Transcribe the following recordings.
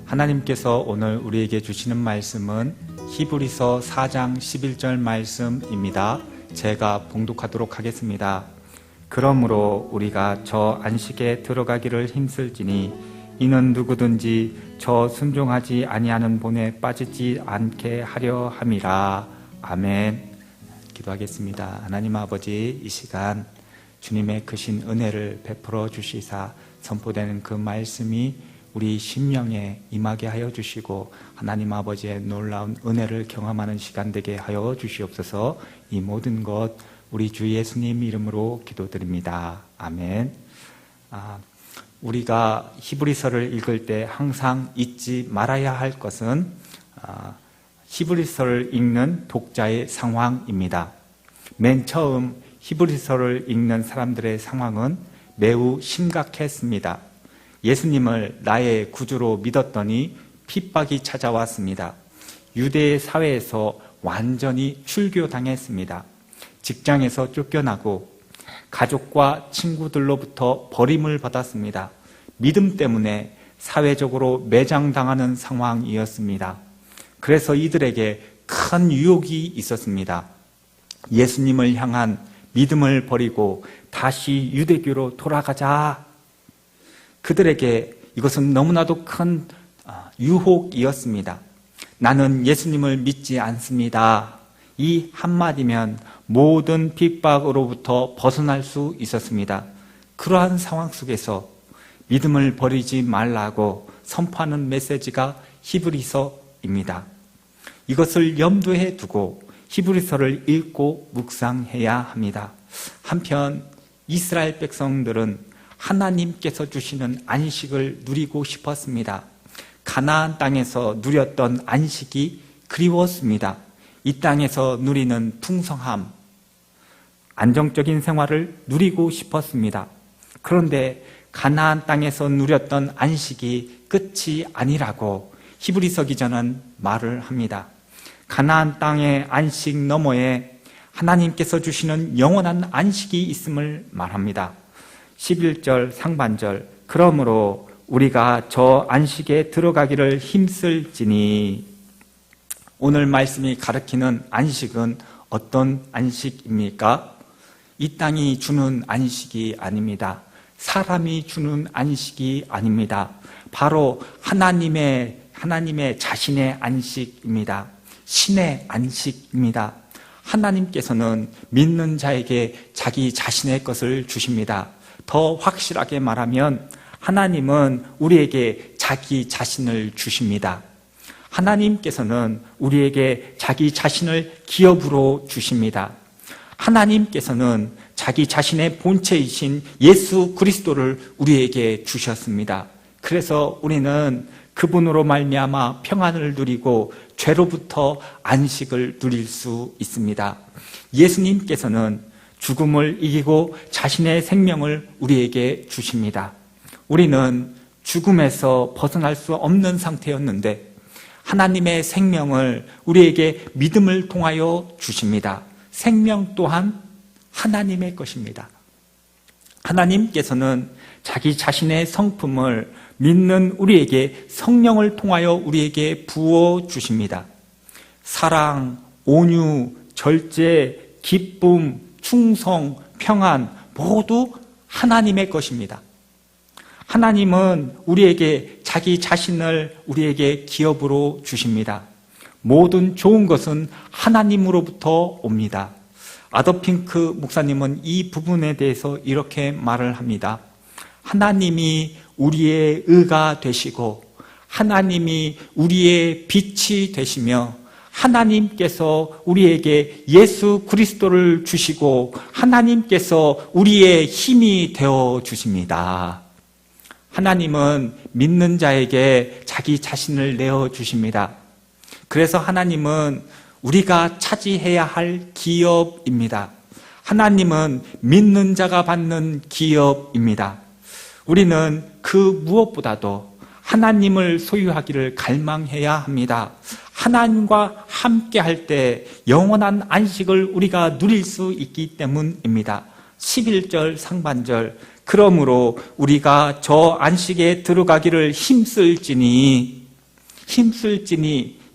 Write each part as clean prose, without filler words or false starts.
하나님께서 오늘 우리에게 주시는 말씀은 히브리서 4장 11절 말씀입니다. 제가 봉독하도록 하겠습니다. 그러므로 우리가 저 안식에 들어가기를 힘쓸지니 이는 누구든지 저 순종하지 아니하는 본에 빠지지 않게 하려 함이라. 아멘. 기도하겠습니다. 하나님 아버지, 이 시간 주님의 크신 은혜를 베풀어 주시사 선포되는 그 말씀이 우리 심령에 임하게 하여 주시고 하나님 아버지의 놀라운 은혜를 경험하는 시간 되게 하여 주시옵소서. 이 모든 것 우리 주 예수님 이름으로 기도드립니다. 아멘. 우리가 히브리서를 읽을 때 항상 잊지 말아야 할 것은 히브리서를 읽는 독자의 상황입니다. 맨 처음 히브리서를 읽는 사람들의 상황은 매우 심각했습니다. 예수님을 나의 구주로 믿었더니 핍박이 찾아왔습니다. 유대 사회에서 완전히 출교당했습니다. 직장에서 쫓겨나고 가족과 친구들로부터 버림을 받았습니다. 믿음 때문에 사회적으로 매장당하는 상황이었습니다. 그래서 이들에게 큰 유혹이 있었습니다. 예수님을 향한 믿음을 버리고 다시 유대교로 돌아가자. 그들에게 이것은 너무나도 큰 유혹이었습니다. 나는 예수님을 믿지 않습니다. 이 한마디면 모든 핍박으로부터 벗어날 수 있었습니다. 그러한 상황 속에서 믿음을 버리지 말라고 선포하는 메시지가 히브리서입니다. 이것을 염두에 두고 히브리서를 읽고 묵상해야 합니다. 한편 이스라엘 백성들은 하나님께서 주시는 안식을 누리고 싶었습니다. 가나안 땅에서 누렸던 안식이 그리웠습니다. 이 땅에서 누리는 풍성함, 안정적인 생활을 누리고 싶었습니다. 그런데 가나안 땅에서 누렸던 안식이 끝이 아니라고 히브리서 기자는 말을 합니다. 가나안 땅의 안식 너머에 하나님께서 주시는 영원한 안식이 있음을 말합니다. 11절 상반절, 그러므로 우리가 저 안식에 들어가기를 힘쓸지니. 오늘 말씀이 가리키는 안식은 어떤 안식입니까? 이 땅이 주는 안식이 아닙니다. 사람이 주는 안식이 아닙니다. 바로 하나님의 자신의 안식입니다. 신의 안식입니다. 하나님께서는 믿는 자에게 자기 자신의 것을 주십니다. 더 확실하게 말하면 하나님은 우리에게 자기 자신을 주십니다. 하나님께서는 우리에게 자기 자신을 기업으로 주십니다. 하나님께서는 자기 자신의 본체이신 예수 그리스도를 우리에게 주셨습니다. 그래서 우리는 그분으로 말미암아 평안을 누리고 죄로부터 안식을 누릴 수 있습니다. 예수님께서는 죽음을 이기고 자신의 생명을 우리에게 주십니다. 우리는 죽음에서 벗어날 수 없는 상태였는데 하나님의 생명을 우리에게 믿음을 통하여 주십니다. 생명 또한 하나님의 것입니다. 하나님께서는 자기 자신의 성품을 믿는 우리에게 성령을 통하여 우리에게 부어 주십니다. 사랑, 온유, 절제, 기쁨, 충성, 평안 모두 하나님의 것입니다. 하나님은 우리에게 자기 자신을 우리에게 기업으로 주십니다. 모든 좋은 것은 하나님으로부터 옵니다. 아더핑크 목사님은 이 부분에 대해서 이렇게 말을 합니다. 하나님이 우리의 의가 되시고 하나님이 우리의 빛이 되시며 하나님께서 우리에게 예수 그리스도를 주시고 하나님께서 우리의 힘이 되어 주십니다. 하나님은 믿는 자에게 자기 자신을 내어 주십니다. 그래서 하나님은 우리가 차지해야 할 기업입니다. 하나님은 믿는 자가 받는 기업입니다. 우리는 그 무엇보다도 하나님을 소유하기를 갈망해야 합니다. 하나님과 함께 할 때 영원한 안식을 우리가 누릴 수 있기 때문입니다. 11절 상반절, 그러므로 우리가 저 안식에 들어가기를 힘쓸지니,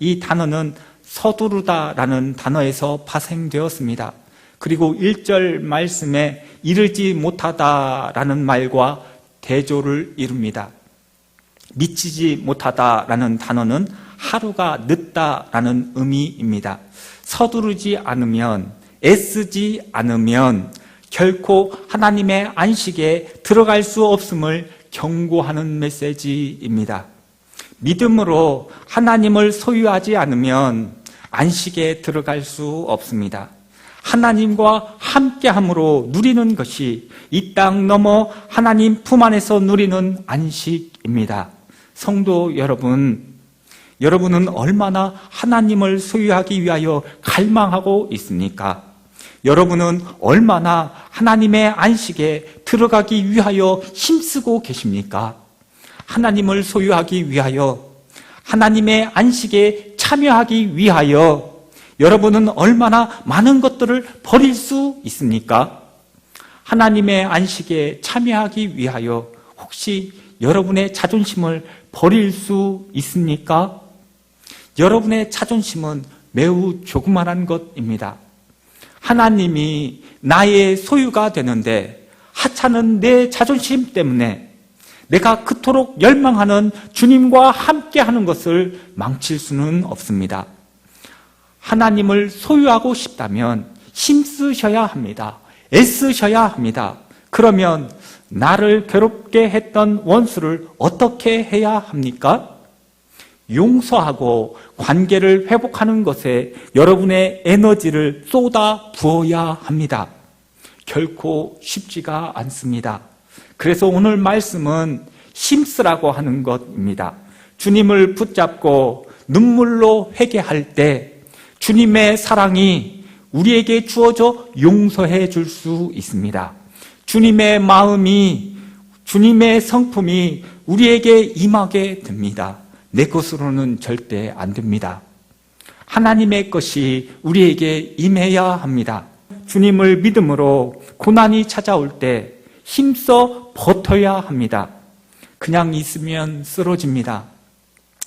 이 단어는 서두르다라는 단어에서 파생되었습니다. 그리고 1절 말씀에 이르지 못하다라는 말과 대조를 이룹니다. 미치지 못하다라는 단어는 하루가 늦다라는 의미입니다. 서두르지 않으면, 애쓰지 않으면 결코 하나님의 안식에 들어갈 수 없음을 경고하는 메시지입니다. 믿음으로 하나님을 소유하지 않으면 안식에 들어갈 수 없습니다. 하나님과 함께함으로 누리는 것이 이 땅 넘어 하나님 품 안에서 누리는 안식입니다. 성도 여러분, 여러분은 얼마나 하나님을 소유하기 위하여 갈망하고 있습니까? 여러분은 얼마나 하나님의 안식에 들어가기 위하여 힘쓰고 계십니까? 하나님을 소유하기 위하여, 하나님의 안식에 참여하기 위하여 여러분은 얼마나 많은 것들을 버릴 수 있습니까? 하나님의 안식에 참여하기 위하여 혹시 여러분의 자존심을 버릴 수 있습니까? 여러분의 자존심은 매우 조그만한 것입니다. 하나님이 나의 소유가 되는데 하찮은 내 자존심 때문에 내가 그토록 열망하는 주님과 함께하는 것을 망칠 수는 없습니다. 하나님을 소유하고 싶다면 힘쓰셔야 합니다. 애쓰셔야 합니다. 그러면 나를 괴롭게 했던 원수를 어떻게 해야 합니까? 용서하고 관계를 회복하는 것에 여러분의 에너지를 쏟아 부어야 합니다. 결코 쉽지가 않습니다. 그래서 오늘 말씀은 힘쓰라고 하는 것입니다. 주님을 붙잡고 눈물로 회개할 때 주님의 사랑이 우리에게 주어져 용서해 줄 수 있습니다. 주님의 마음이, 주님의 성품이 우리에게 임하게 됩니다. 내 것으로는 절대 안 됩니다. 하나님의 것이 우리에게 임해야 합니다. 주님을 믿음으로 고난이 찾아올 때 힘써 버텨야 합니다. 그냥 있으면 쓰러집니다.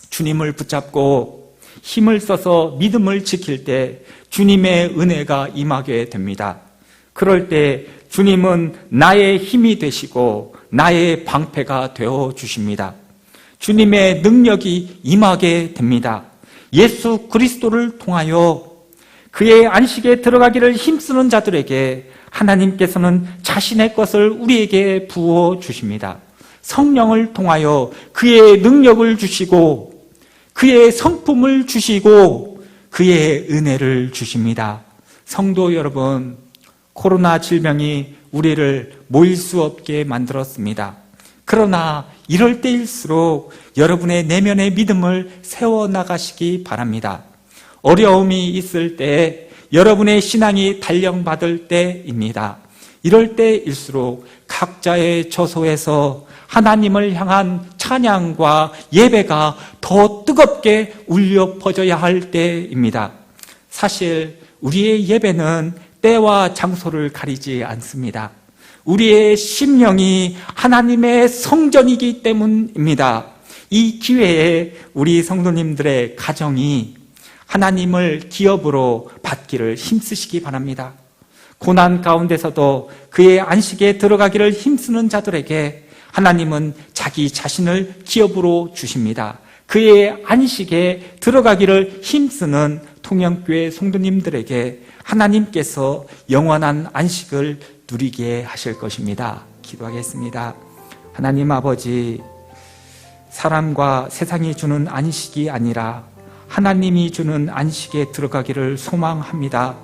주님을 붙잡고 힘을 써서 믿음을 지킬 때 주님의 은혜가 임하게 됩니다. 그럴 때 주님은 나의 힘이 되시고 나의 방패가 되어 주십니다. 주님의 능력이 임하게 됩니다. 예수 그리스도를 통하여 그의 안식에 들어가기를 힘쓰는 자들에게 하나님께서는 자신의 것을 우리에게 부어 주십니다. 성령을 통하여 그의 능력을 주시고 그의 성품을 주시고 그의 은혜를 주십니다. 성도 여러분, 코로나 질병이 우리를 모일 수 없게 만들었습니다. 그러나 이럴 때일수록 여러분의 내면의 믿음을 세워나가시기 바랍니다. 어려움이 있을 때 여러분의 신앙이 단련받을 때입니다. 이럴 때일수록 각자의 저소에서 하나님을 향한 찬양과 예배가 더 뜨겁게 울려 퍼져야 할 때입니다. 사실 우리의 예배는 때와 장소를 가리지 않습니다. 우리의 심령이 하나님의 성전이기 때문입니다. 이 기회에 우리 성도님들의 가정이 하나님을 기업으로 받기를 힘쓰시기 바랍니다. 고난 가운데서도 그의 안식에 들어가기를 힘쓰는 자들에게 하나님은 자기 자신을 기업으로 주십니다. 그의 안식에 들어가기를 힘쓰는 통영교회 성도님들에게 하나님께서 영원한 안식을 누리게 하실 것입니다. 기도하겠습니다. 하나님 아버지, 사람과 세상이 주는 안식이 아니라 하나님이 주는 안식에 들어가기를 소망합니다.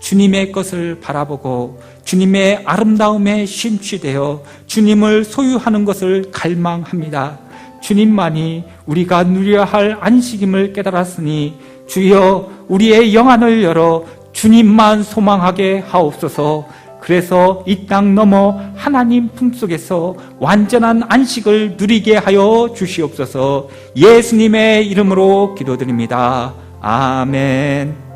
주님의 것을 바라보고 주님의 아름다움에 심취되어 주님을 소유하는 것을 갈망합니다. 주님만이 우리가 누려야 할 안식임을 깨달았으니 주여 우리의 영안을 열어 주님만 소망하게 하옵소서. 그래서 이 땅 넘어 하나님 품속에서 완전한 안식을 누리게 하여 주시옵소서. 예수님의 이름으로 기도드립니다. 아멘.